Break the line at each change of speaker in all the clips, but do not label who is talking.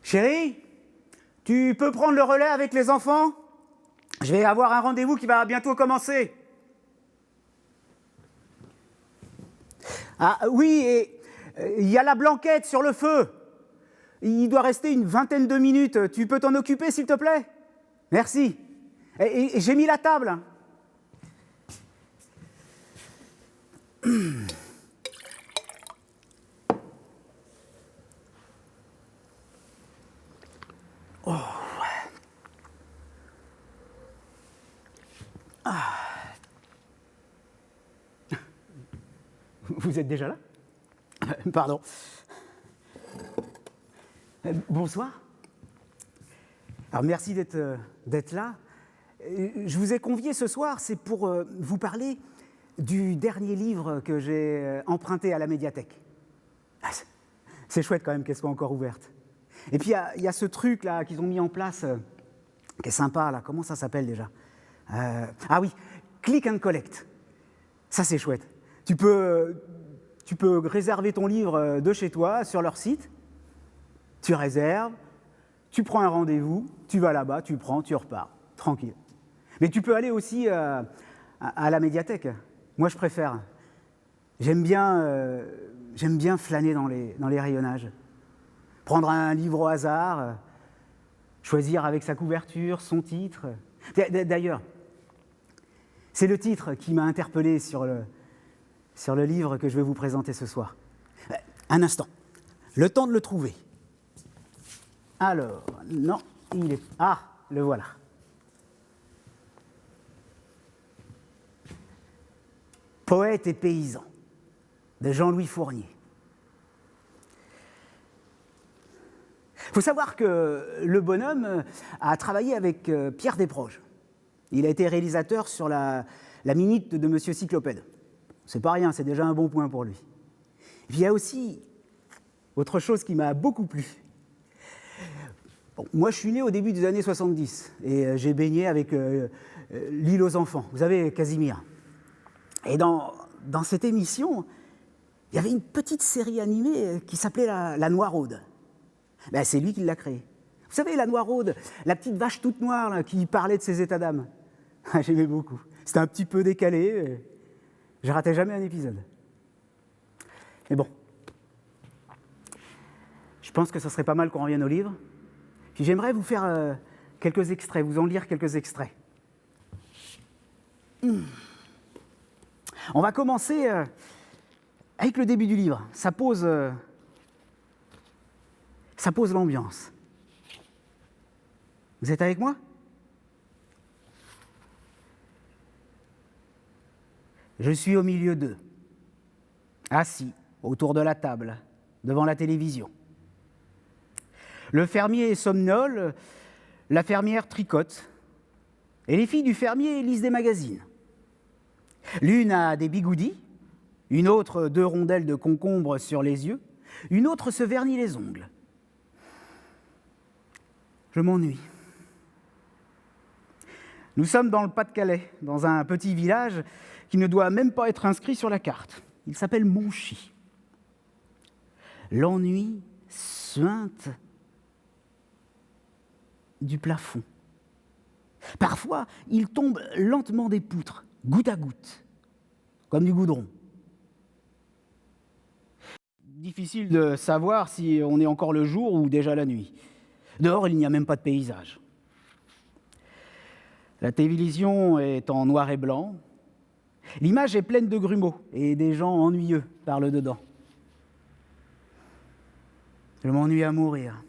Chérie, tu peux prendre le relais avec les enfants? Je vais avoir un rendez-vous qui va bientôt commencer. Ah oui, et il y a la blanquette sur le feu. Il doit rester une vingtaine de minutes. Tu peux t'en occuper, s'il te plaît? Merci. Et j'ai mis la table. Oh. Ah. Vous êtes déjà là? Pardon. Bonsoir. Alors merci d'être là. Je vous ai convié ce soir, c'est pour vous parler du dernier livre que j'ai emprunté à la médiathèque. Ah, c'est chouette quand même qu'elle soit encore ouverte. Et puis il y a ce truc là qu'ils ont mis en place, qui est sympa là. Comment ça s'appelle déjà? Ah oui, Click and Collect. Ça c'est chouette. Tu peux réserver ton livre de chez toi sur leur site. Tu réserves, tu prends un rendez-vous, tu vas là-bas, tu prends, tu repars, tranquille. Mais tu peux aller aussi à la médiathèque. Moi, je préfère. J'aime bien flâner dans les rayonnages. Prendre un livre au hasard, choisir avec sa couverture, son titre. D'ailleurs, c'est le titre qui m'a interpellé sur le livre que je vais vous présenter ce soir. Un instant, le temps de le trouver. Alors, non, il est... Ah, le voilà. Poète et paysan, de Jean-Louis Fournier. Il faut savoir que le bonhomme a travaillé avec Pierre Desproges. Il a été réalisateur sur la minute de Monsieur Cyclopède. C'est pas rien, c'est déjà un bon point pour lui. Il y a aussi autre chose qui m'a beaucoup plu. Bon, moi, je suis né au début des années 70 et j'ai baigné avec l'île aux enfants. Vous savez, Casimir. Et dans cette émission, il y avait une petite série animée qui s'appelait la Noiraude. Ben, c'est lui qui l'a créée. Vous savez, la Noiraude, la petite vache toute noire là, qui parlait de ses états d'âme. J'aimais beaucoup. C'était un petit peu décalé. Je ratais jamais un épisode. Mais bon, je pense que ce serait pas mal qu'on revienne au livre. Puis j'aimerais vous faire quelques extraits, vous en lire quelques extraits. On va commencer avec le début du livre. Ça pose l'ambiance. Vous êtes avec moi? Je suis au milieu d'eux, assis autour de la table, devant la télévision. Le fermier somnole, la fermière tricote, et les filles du fermier lisent des magazines. L'une a des bigoudis, une autre 2 rondelles de concombre sur les yeux, une autre se vernit les ongles. Je m'ennuie. Nous sommes dans le Pas-de-Calais, dans un petit village qui ne doit même pas être inscrit sur la carte. Il s'appelle Monchy. L'ennui suinte du plafond. Parfois, il tombe lentement des poutres, goutte à goutte, comme du goudron. Difficile de savoir si on est encore le jour ou déjà la nuit. Dehors, il n'y a même pas de paysage. La télévision est en noir et blanc. L'image est pleine de grumeaux et des gens ennuyeux parlent dedans. Je m'ennuie à mourir.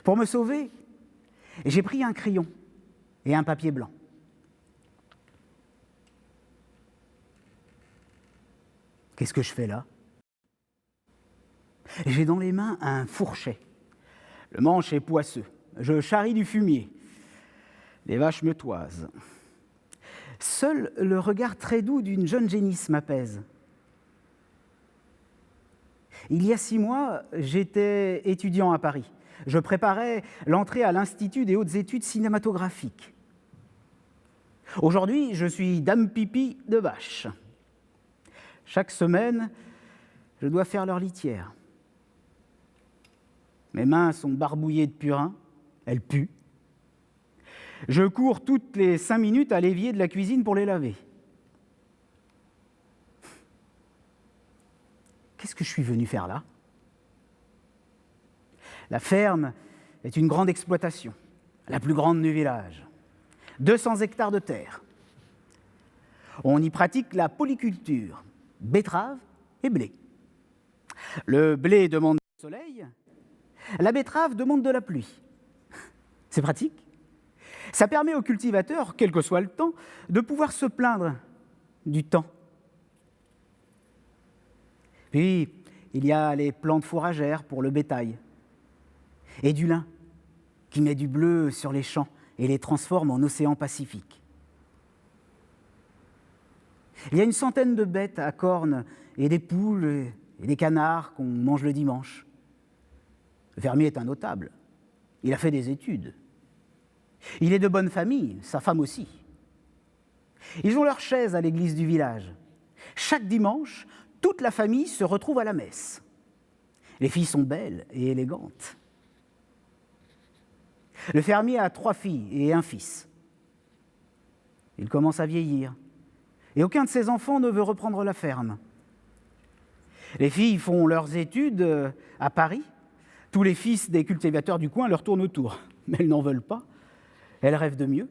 Pour me sauver, j'ai pris un crayon et un papier blanc. Qu'est-ce que je fais là? J'ai dans les mains un fourchet. Le manche est poisseux. Je charrie du fumier. Les vaches me toisent. Seul le regard très doux d'une jeune génisse m'apaise. Il y a 6 mois, j'étais étudiant à Paris. Je préparais l'entrée à l'Institut des hautes études cinématographiques. Aujourd'hui, je suis dame pipi de vache. Chaque semaine, je dois faire leur litière. Mes mains sont barbouillées de purin, elles puent. Je cours toutes les 5 minutes à l'évier de la cuisine pour les laver. Qu'est-ce que je suis venu faire là? La ferme est une grande exploitation, la plus grande du village. 200 hectares de terre. On y pratique la polyculture, betterave et blé. Le blé demande du soleil, la betterave demande de la pluie. C'est pratique. Ça permet aux cultivateurs, quel que soit le temps, de pouvoir se plaindre du temps. Puis, il y a les plantes fourragères pour le bétail et du lin qui met du bleu sur les champs et les transforme en océan Pacifique. Il y a une centaine de bêtes à cornes et des poules et des canards qu'on mange le dimanche. Le fermier est un notable. Il a fait des études. Il est de bonne famille, sa femme aussi. Ils ont leur chaise à l'église du village. Chaque dimanche, toute la famille se retrouve à la messe. Les filles sont belles et élégantes. Le fermier a 3 filles et un fils. Il commence à vieillir et aucun de ses enfants ne veut reprendre la ferme. Les filles font leurs études à Paris. Tous les fils des cultivateurs du coin leur tournent autour, mais elles n'en veulent pas. Elles rêvent de mieux.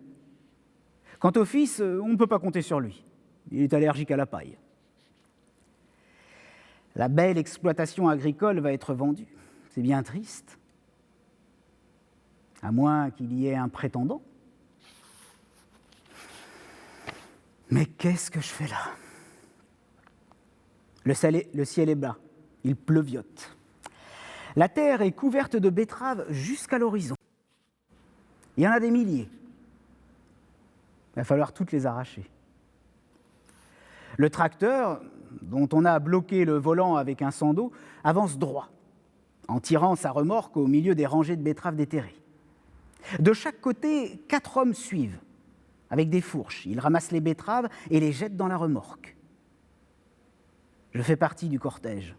Quant au fils, on ne peut pas compter sur lui. Il est allergique à la paille. La belle exploitation agricole va être vendue. C'est bien triste. À moins qu'il y ait un prétendant. Mais qu'est-ce que je fais là? Le ciel est bas, il pleuviote. La terre est couverte de betteraves jusqu'à l'horizon. Il y en a des milliers. Il va falloir toutes les arracher. Le tracteur, dont on a bloqué le volant avec un seau d'eau, avance droit, en tirant sa remorque au milieu des rangées de betteraves déterrées. De chaque côté, 4 hommes suivent, avec des fourches. Ils ramassent les betteraves et les jettent dans la remorque. Je fais partie du cortège.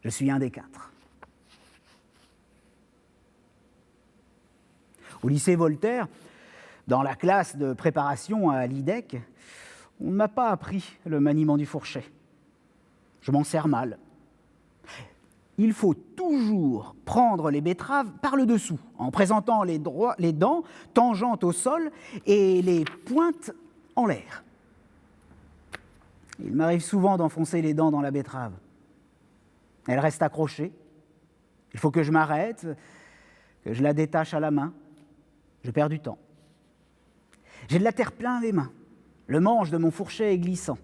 Je suis un des 4. Au lycée Voltaire, dans la classe de préparation à l'IDEC, on ne m'a pas appris le maniement du fourchet. Je m'en sers mal. Il faut toujours prendre les betteraves par le dessous, en présentant les dents tangentes au sol et les pointes en l'air. Il m'arrive souvent d'enfoncer les dents dans la betterave. Elle reste accrochée. Il faut que je m'arrête, que je la détache à la main. Je perds du temps. J'ai de la terre plein les mains. Le manche de mon fourchet est glissant.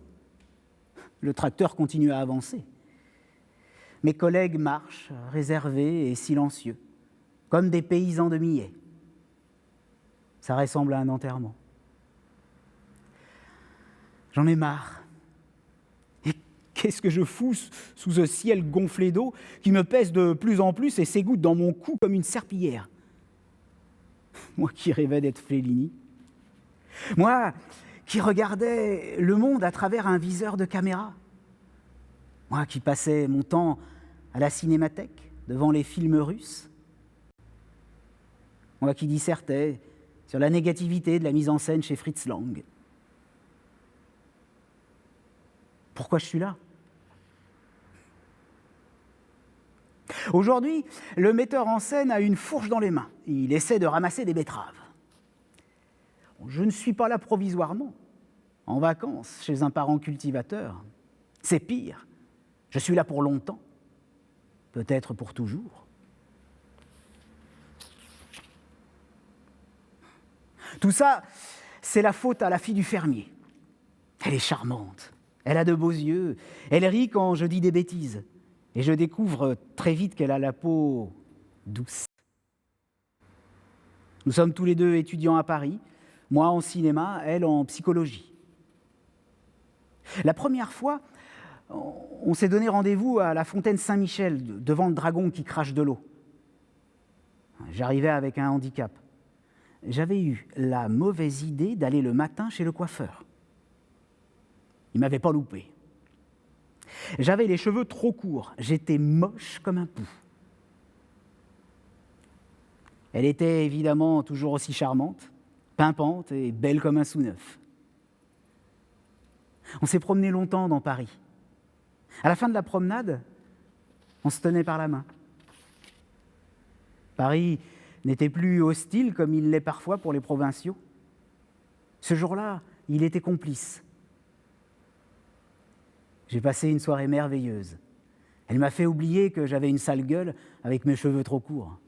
Le tracteur continue à avancer. Mes collègues marchent, réservés et silencieux, comme des paysans de millet. Ça ressemble à un enterrement. J'en ai marre. Et qu'est-ce que je fous sous ce ciel gonflé d'eau qui me pèse de plus en plus et s'égoutte dans mon cou comme une serpillière? Moi qui rêvais d'être Fellini. Moi qui regardais le monde à travers un viseur de caméra. Moi qui passais mon temps à la cinémathèque, devant les films russes. Moi qui dissertais sur la négativité de la mise en scène chez Fritz Lang. Pourquoi je suis là? Aujourd'hui, le metteur en scène a une fourche dans les mains. Il essaie de ramasser des betteraves. Je ne suis pas là provisoirement, en vacances, chez un parent cultivateur. C'est pire. Je suis là pour longtemps, peut-être pour toujours. Tout ça, c'est la faute à la fille du fermier. Elle est charmante, elle a de beaux yeux, elle rit quand je dis des bêtises. Et je découvre très vite qu'elle a la peau douce. Nous sommes tous les deux étudiants à Paris, moi en cinéma, elle en psychologie. La première fois, on s'est donné rendez-vous à la fontaine Saint-Michel, devant le dragon qui crache de l'eau. J'arrivais avec un handicap. J'avais eu la mauvaise idée d'aller le matin chez le coiffeur. Il ne m'avait pas loupé. J'avais les cheveux trop courts, j'étais moche comme un pou. Elle était évidemment toujours aussi charmante, pimpante et belle comme un sou neuf. On s'est promené longtemps dans Paris. À la fin de la promenade, on se tenait par la main. Paris n'était plus hostile comme il l'est parfois pour les provinciaux. Ce jour-là, il était complice. J'ai passé une soirée merveilleuse. Elle m'a fait oublier que j'avais une sale gueule avec mes cheveux trop courts.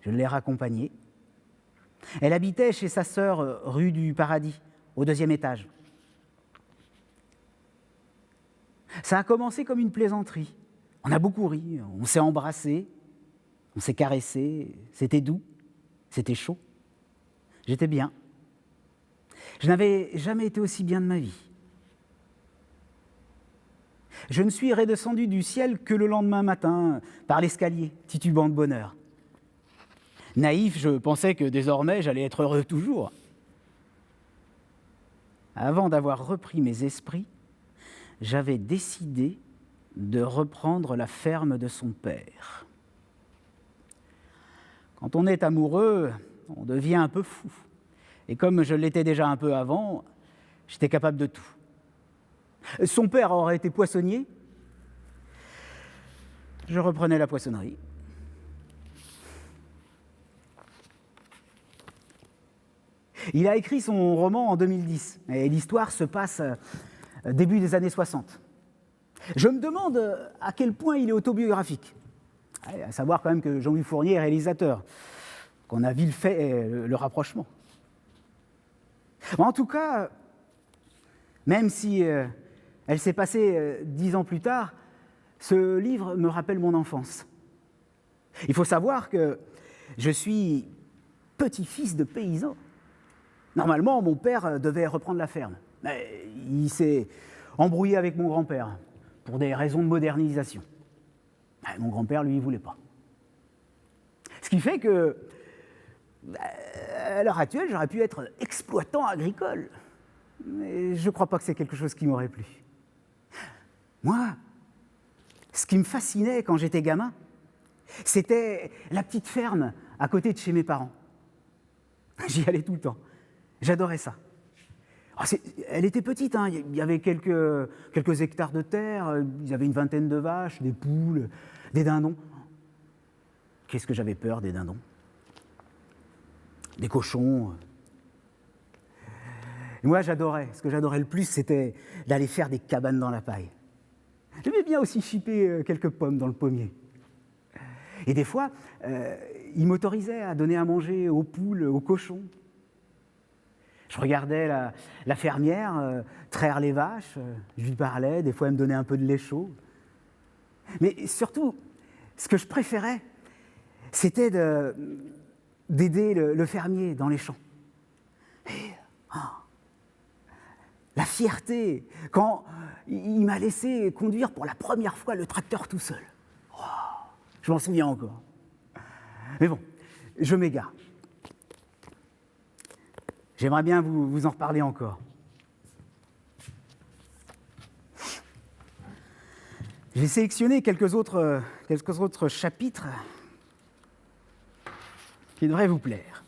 Je l'ai raccompagnée. Elle habitait chez sa sœur rue du Paradis, au 2e étage. Ça a commencé comme une plaisanterie. On a beaucoup ri, on s'est embrassés, on s'est caressés, c'était doux, c'était chaud. J'étais bien. Je n'avais jamais été aussi bien de ma vie. Je ne suis redescendu du ciel que le lendemain matin, par l'escalier, titubant de bonheur. Naïf, je pensais que désormais j'allais être heureux toujours. Avant d'avoir repris mes esprits, j'avais décidé de reprendre la ferme de son père. Quand on est amoureux, on devient un peu fou. Et comme je l'étais déjà un peu avant, j'étais capable de tout. Son père aurait été poissonnier, je reprenais la poissonnerie. Il a écrit son roman en 2010, et l'histoire se passe début des années 60. Je me demande à quel point il est autobiographique. À savoir quand même que Jean-Louis Fournier est réalisateur, qu'on a vite fait le rapprochement. En tout cas, même si elle s'est passée 10 ans plus tard, ce livre me rappelle mon enfance. Il faut savoir que je suis petit-fils de paysan. Normalement, mon père devait reprendre la ferme. Mais il s'est embrouillé avec mon grand-père pour des raisons de modernisation. Mon grand-père, lui, il ne voulait pas. Ce qui fait que, à l'heure actuelle, j'aurais pu être exploitant agricole. Mais je ne crois pas que c'est quelque chose qui m'aurait plu. Moi, ce qui me fascinait quand j'étais gamin, c'était la petite ferme à côté de chez mes parents. J'y allais tout le temps. J'adorais ça. Elle était petite, hein. Il y avait quelques hectares de terre, il y avait une vingtaine de vaches, des poules, des dindons. Qu'est-ce que j'avais peur des dindons? Des cochons. Et moi, j'adorais. Ce que j'adorais le plus, c'était d'aller faire des cabanes dans la paille. J'aimais bien aussi chipper quelques pommes dans le pommier. Et des fois, il m'autorisait à donner à manger aux poules, aux cochons. Je regardais la fermière traire les vaches, je lui parlais, des fois elle me donnait un peu de lait chaud. Mais surtout, ce que je préférais, c'était d'aider le fermier dans les champs. Et, la fierté, quand il m'a laissé conduire pour la première fois le tracteur tout seul. Oh, je m'en souviens encore. Mais bon, je m'égare. J'aimerais bien vous en reparler encore. J'ai sélectionné quelques autres chapitres qui devraient vous plaire.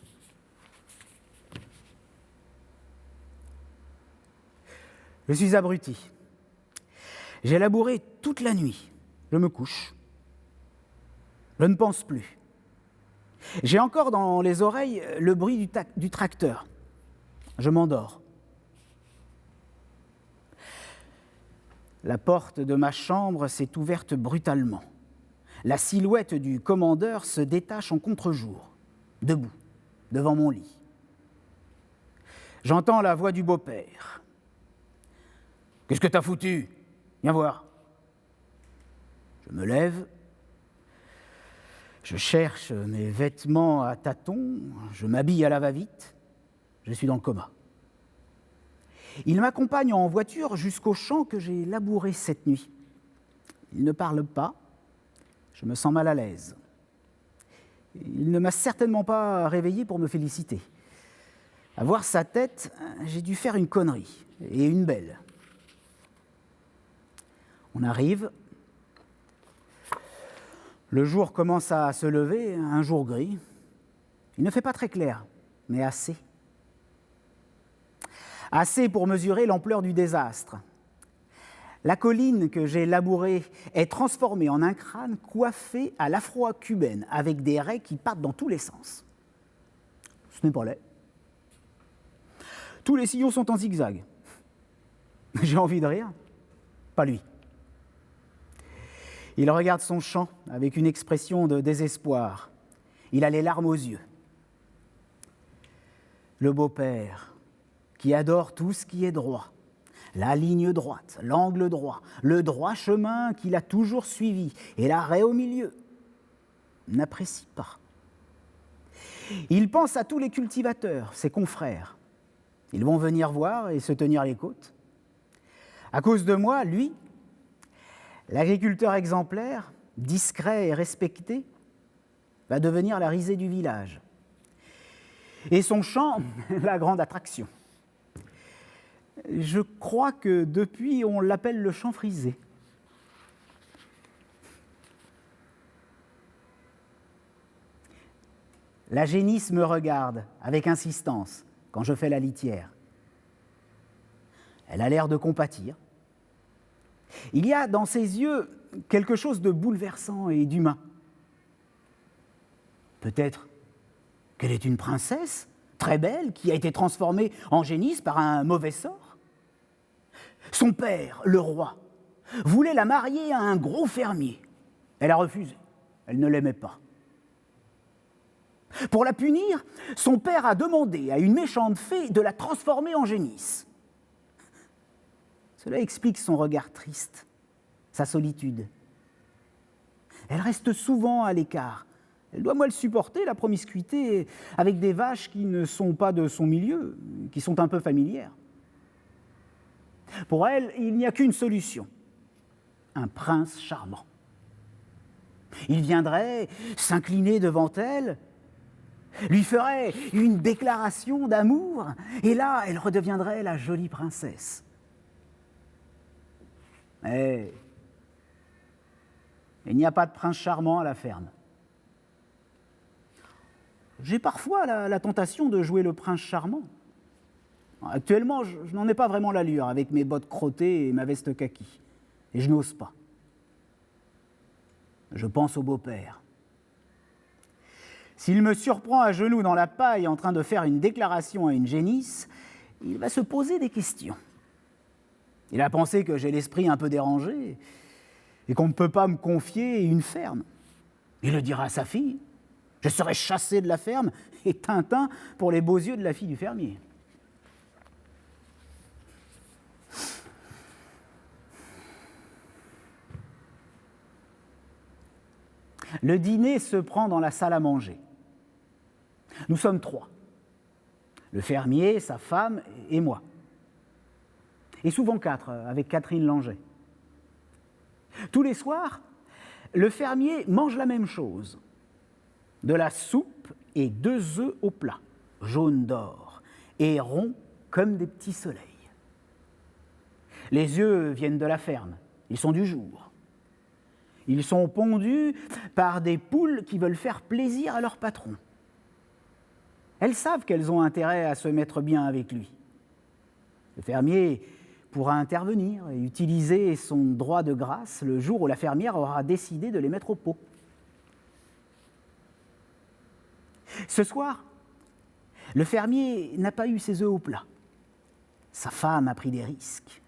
Je suis abruti. J'ai labouré toute la nuit. Je me couche. Je ne pense plus. J'ai encore dans les oreilles le bruit du tracteur. Je m'endors. La porte de ma chambre s'est ouverte brutalement. La silhouette du commandeur se détache en contre-jour, debout, devant mon lit. J'entends la voix du beau-père. « Qu'est-ce que t'as foutu? Viens voir. » Je me lève. Je cherche mes vêtements à tâtons. Je m'habille à la va-vite. Je suis dans le coma. Il m'accompagne en voiture jusqu'au champ que j'ai labouré cette nuit. Il ne parle pas. Je me sens mal à l'aise. Il ne m'a certainement pas réveillé pour me féliciter. À voir sa tête, j'ai dû faire une connerie, et une belle. On arrive. Le jour commence à se lever, un jour gris. Il ne fait pas très clair, mais assez. Assez pour mesurer l'ampleur du désastre. La colline que j'ai labourée est transformée en un crâne coiffé à l'afro-cubaine, avec des raies qui partent dans tous les sens. Ce n'est pas laid. Tous les sillons sont en zigzag. J'ai envie de rire. Pas lui. Il regarde son champ avec une expression de désespoir. Il a les larmes aux yeux. Le beau-père, qui adore tout ce qui est droit, la ligne droite, l'angle droit, le droit chemin qu'il a toujours suivi et l'arrêt au milieu, n'apprécie pas. Il pense à tous les cultivateurs, ses confrères. Ils vont venir voir et se tenir les côtes. À cause de moi, lui, l'agriculteur exemplaire, discret et respecté, va devenir la risée du village. Et son champ, la grande attraction. Je crois que depuis, on l'appelle le champ frisé. La génisse me regarde avec insistance quand je fais la litière. Elle a l'air de compatir. Il y a dans ses yeux quelque chose de bouleversant et d'humain. Peut-être qu'elle est une princesse, très belle, qui a été transformée en génisse par un mauvais sort. Son père, le roi, voulait la marier à un gros fermier. Elle a refusé, elle ne l'aimait pas. Pour la punir, son père a demandé à une méchante fée de la transformer en génisse. Cela explique son regard triste, sa solitude. Elle reste souvent à l'écart. Elle doit mal supporter la promiscuité avec des vaches qui ne sont pas de son milieu, qui sont un peu familières. Pour elle, il n'y a qu'une solution, un prince charmant. Il viendrait s'incliner devant elle, lui ferait une déclaration d'amour, et là, elle redeviendrait la jolie princesse. Mais il n'y a pas de prince charmant à la ferme. J'ai parfois la tentation de jouer le prince charmant. Actuellement, je n'en ai pas vraiment l'allure avec mes bottes crottées et ma veste kaki. Et je n'ose pas. Je pense au beau-père. S'il me surprend à genoux dans la paille en train de faire une déclaration à une génisse, il va se poser des questions. Il a pensé que j'ai l'esprit un peu dérangé et qu'on ne peut pas me confier une ferme. Il le dira à sa fille. Je serai chassé de la ferme et Tintin pour les beaux yeux de la fille du fermier. Le dîner se prend dans la salle à manger. Nous sommes 3. Le fermier, sa femme et moi. Et souvent 4, avec Catherine Langer. Tous les soirs, le fermier mange la même chose. De la soupe et 2 œufs au plat, jaunes d'or, et ronds comme des petits soleils. Les œufs viennent de la ferme, ils sont du jour. Ils sont pondus par des poules qui veulent faire plaisir à leur patron. Elles savent qu'elles ont intérêt à se mettre bien avec lui. Le fermier pourra intervenir et utiliser son droit de grâce le jour où la fermière aura décidé de les mettre au pot. Ce soir, le fermier n'a pas eu ses œufs au plat. Sa femme a pris des risques.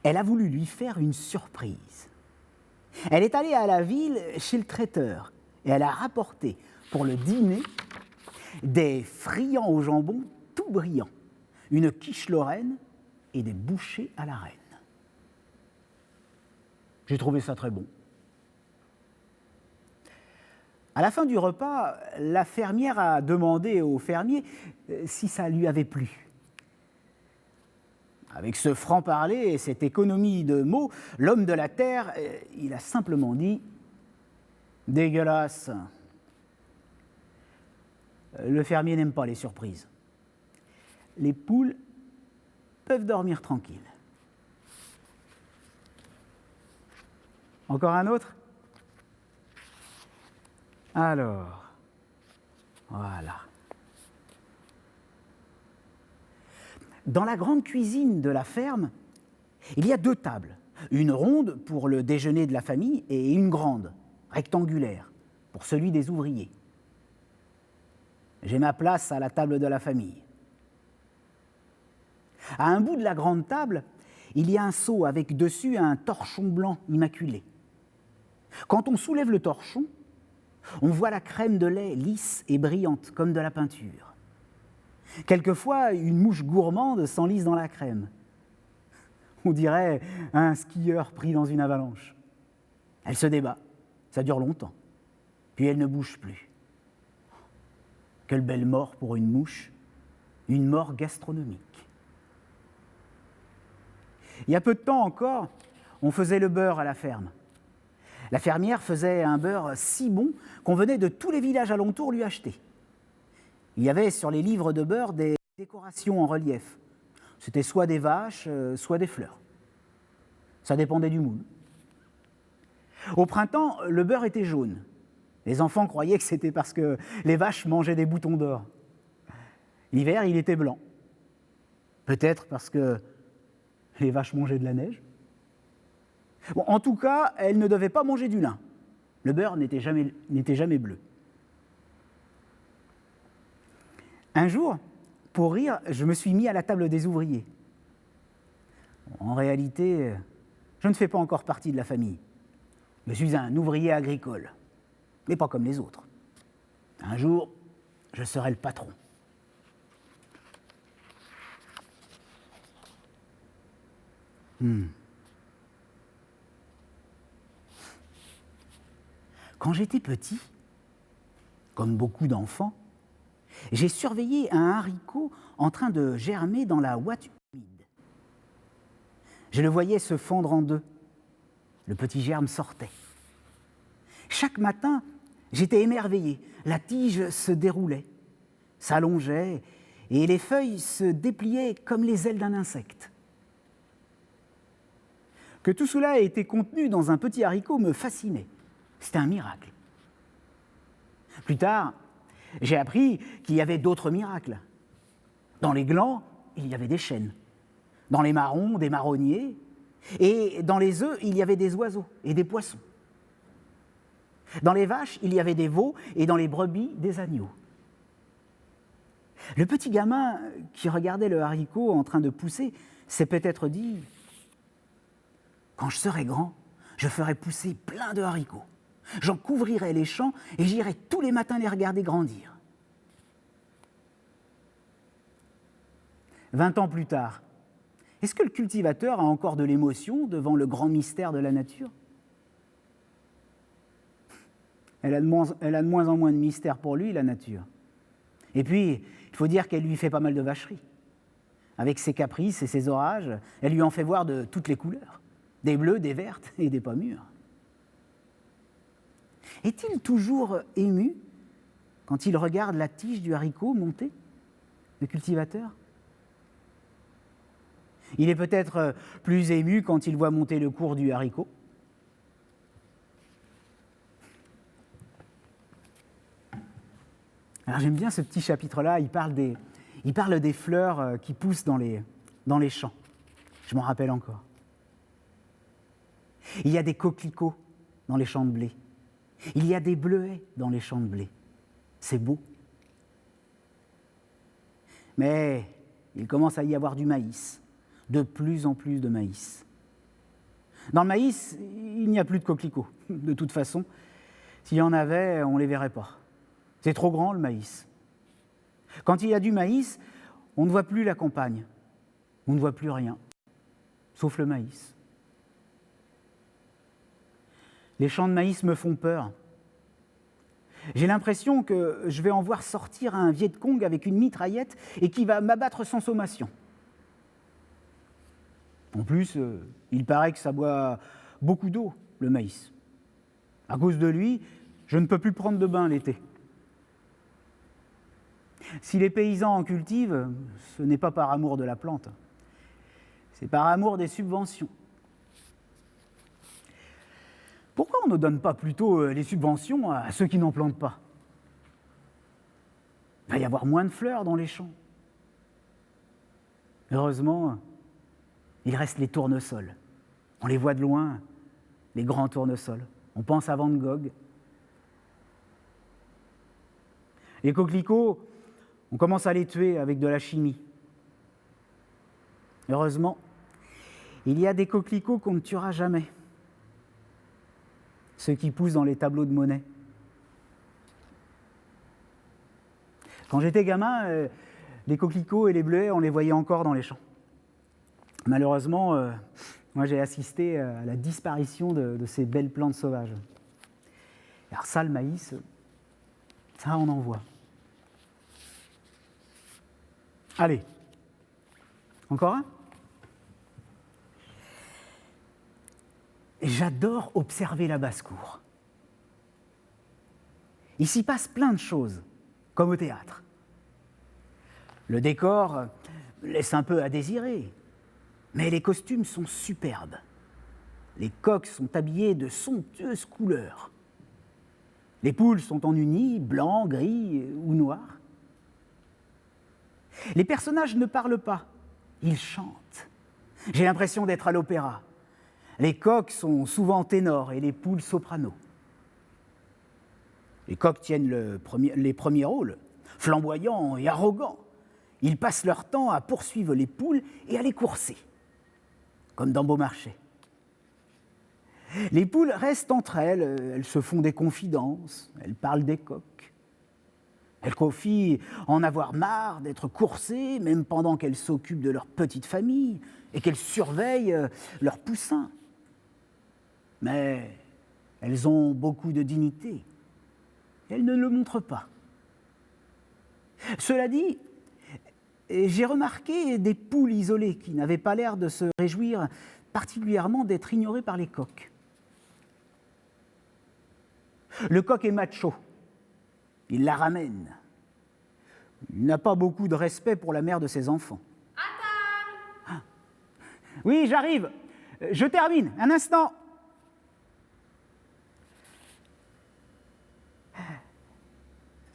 Elle a voulu lui faire une surprise. Elle est allée à la ville chez le traiteur et elle a rapporté pour le dîner des friands au jambon tout brillants, une quiche lorraine et des bouchées à la reine. J'ai trouvé ça très bon. À la fin du repas, la fermière a demandé au fermier si ça lui avait plu. Avec ce franc-parler et cette économie de mots, l'homme de la terre, il a simplement dit « dégueulasse ». Le fermier n'aime pas les surprises. Les poules peuvent dormir tranquilles. Encore un autre ? Alors, voilà. Dans la grande cuisine de la ferme, il y a 2 tables. Une ronde pour le déjeuner de la famille et une grande, rectangulaire, pour celui des ouvriers. J'ai ma place à la table de la famille. À un bout de la grande table, il y a un seau avec dessus un torchon blanc immaculé. Quand on soulève le torchon, on voit la crème de lait lisse et brillante comme de la peinture. Quelquefois, une mouche gourmande s'enlise dans la crème. On dirait un skieur pris dans une avalanche. Elle se débat, ça dure longtemps, puis elle ne bouge plus. Quelle belle mort pour une mouche, une mort gastronomique. Il y a peu de temps encore, on faisait le beurre à la ferme. La fermière faisait un beurre si bon qu'on venait de tous les villages alentours lui acheter. Il y avait sur les livres de beurre des décorations en relief. C'était soit des vaches, soit des fleurs. Ça dépendait du moule. Au printemps, le beurre était jaune. Les enfants croyaient que c'était parce que les vaches mangeaient des boutons d'or. L'hiver, il était blanc. Peut-être parce que les vaches mangeaient de la neige. Bon, en tout cas, elles ne devaient pas manger du lin. Le beurre n'était jamais bleu. Un jour, pour rire, je me suis mis à la table des ouvriers. En réalité, je ne fais pas encore partie de la famille. Je suis un ouvrier agricole, mais pas comme les autres. Un jour, je serai le patron. Quand j'étais petit, comme beaucoup d'enfants, j'ai surveillé un haricot en train de germer dans la ouate humide. Je le voyais se fendre en deux. Le petit germe sortait. Chaque matin, j'étais émerveillé. La tige se déroulait, s'allongeait, et les feuilles se dépliaient comme les ailes d'un insecte. Que tout cela ait été contenu dans un petit haricot me fascinait. C'était un miracle. Plus tard, j'ai appris qu'il y avait d'autres miracles. Dans les glands, il y avait des chênes. Dans les marrons, des marronniers. Et dans les œufs, il y avait des oiseaux et des poissons. Dans les vaches, il y avait des veaux et dans les brebis, des agneaux. Le petit gamin qui regardait le haricot en train de pousser s'est peut-être dit « Quand je serai grand, je ferai pousser plein de haricots. J'en couvrirai les champs et j'irai tous les matins les regarder grandir. » 20 ans plus tard, est-ce que le cultivateur a encore de l'émotion devant le grand mystère de la nature ? Elle a de moins en moins de mystère pour lui, la nature. Et puis, il faut dire qu'elle lui fait pas mal de vacheries. Avec ses caprices et ses orages, elle lui en fait voir de toutes les couleurs. Des bleues, des vertes et des pas mûres. Est-il toujours ému quand il regarde la tige du haricot monter, le cultivateur ? Il est peut-être plus ému quand il voit monter le cours du haricot. Alors j'aime bien ce petit chapitre-là, il parle des fleurs qui poussent dans les champs. Je m'en rappelle encore. Il y a des coquelicots dans les champs de blé. Il y a des bleuets dans les champs de blé. C'est beau. Mais il commence à y avoir du maïs. De plus en plus de maïs. Dans le maïs, il n'y a plus de coquelicots. De toute façon, s'il y en avait, on ne les verrait pas. C'est trop grand, le maïs. Quand il y a du maïs, on ne voit plus la campagne. On ne voit plus rien, sauf le maïs. Les champs de maïs me font peur. J'ai l'impression que je vais en voir sortir un Viet Cong avec une mitraillette et qui va m'abattre sans sommation. En plus, il paraît que ça boit beaucoup d'eau, le maïs. À cause de lui, je ne peux plus prendre de bain l'été. Si les paysans en cultivent, ce n'est pas par amour de la plante, c'est par amour des subventions. Pourquoi on ne donne pas plutôt les subventions à ceux qui n'en plantent pas? Il va y avoir moins de fleurs dans les champs. Heureusement, il reste les tournesols. On les voit de loin, les grands tournesols. On pense à Van Gogh. Les coquelicots, on commence à les tuer avec de la chimie. Heureusement, il y a des coquelicots qu'on ne tuera jamais. Ceux qui poussent dans les tableaux de Monet. Quand j'étais gamin, les coquelicots et les bleuets, on les voyait encore dans les champs. Malheureusement, moi j'ai assisté à la disparition de ces belles plantes sauvages. Alors ça, le maïs, ça on en voit. Allez, encore un? J'adore observer la basse-cour. Il s'y passe plein de choses, comme au théâtre. Le décor laisse un peu à désirer, mais les costumes sont superbes. Les coqs sont habillés de somptueuses couleurs. Les poules sont en unis, blanc, gris ou noir. Les personnages ne parlent pas, ils chantent. J'ai l'impression d'être à l'opéra. Les coqs sont souvent ténors et les poules sopranos. Les coqs tiennent les premiers rôles, flamboyants et arrogants. Ils passent leur temps à poursuivre les poules et à les courser, comme dans Beaumarchais. Les poules restent entre elles, elles se font des confidences, elles parlent des coqs. Elles confient en avoir marre d'être coursées, même pendant qu'elles s'occupent de leur petite famille et qu'elles surveillent leurs poussins. Mais elles ont beaucoup de dignité. Elles ne le montrent pas. Cela dit, j'ai remarqué des poules isolées qui n'avaient pas l'air de se réjouir particulièrement d'être ignorées par les coqs. Le coq est macho. Il la ramène. Il n'a pas beaucoup de respect pour la mère de ses enfants. Ah. Oui, j'arrive. Je termine. Un instant.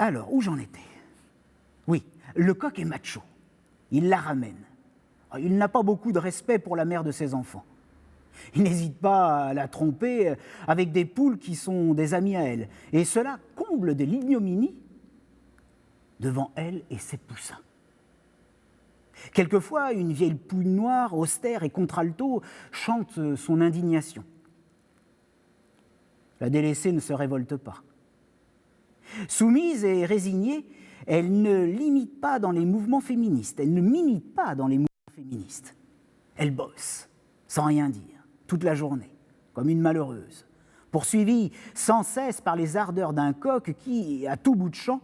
Alors, où j'en étais? Oui, le coq est macho. Il la ramène. Il n'a pas beaucoup de respect pour la mère de ses enfants. Il n'hésite pas à la tromper avec des poules qui sont des amis à elle. Et cela comble de l'ignominie devant elle et ses poussins. Quelquefois, une vieille poule noire, austère et contralto, chante son indignation. La délaissée ne se révolte pas. Soumise et résignée, elle ne limite pas dans les mouvements féministes, elle ne milite pas dans les mouvements féministes. Elle bosse, sans rien dire, toute la journée, comme une malheureuse, poursuivie sans cesse par les ardeurs d'un coq qui, à tout bout de champ,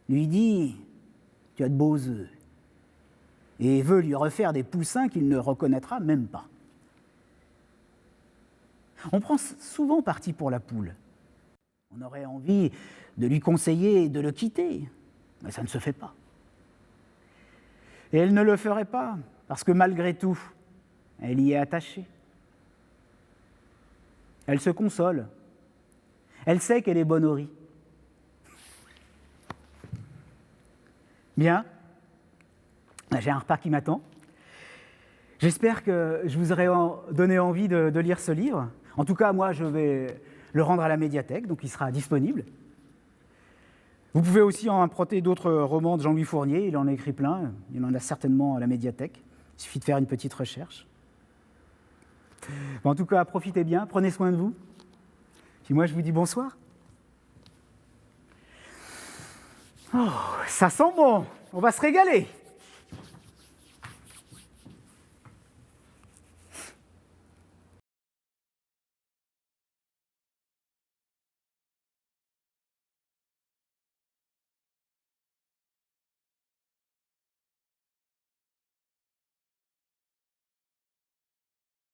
lui dit « Tu as de beaux œufs » et veut lui refaire des poussins qu'il ne reconnaîtra même pas. On prend souvent parti pour la poule. On aurait envie de lui conseiller de le quitter, mais ça ne se fait pas. Et elle ne le ferait pas, parce que malgré tout, elle y est attachée. Elle se console. Elle sait qu'elle est bonne au riz. Bien, j'ai un repas qui m'attend. J'espère que je vous aurai donné envie de lire ce livre. En tout cas, moi, je vais le rendre à la médiathèque, donc il sera disponible. Vous pouvez aussi emprunter d'autres romans de Jean-Louis Fournier, il en a écrit plein, il en a certainement à la médiathèque. Il suffit de faire une petite recherche. Bon, en tout cas, profitez bien, prenez soin de vous. Puis moi, je vous dis bonsoir. Oh, ça sent bon, on va se régaler.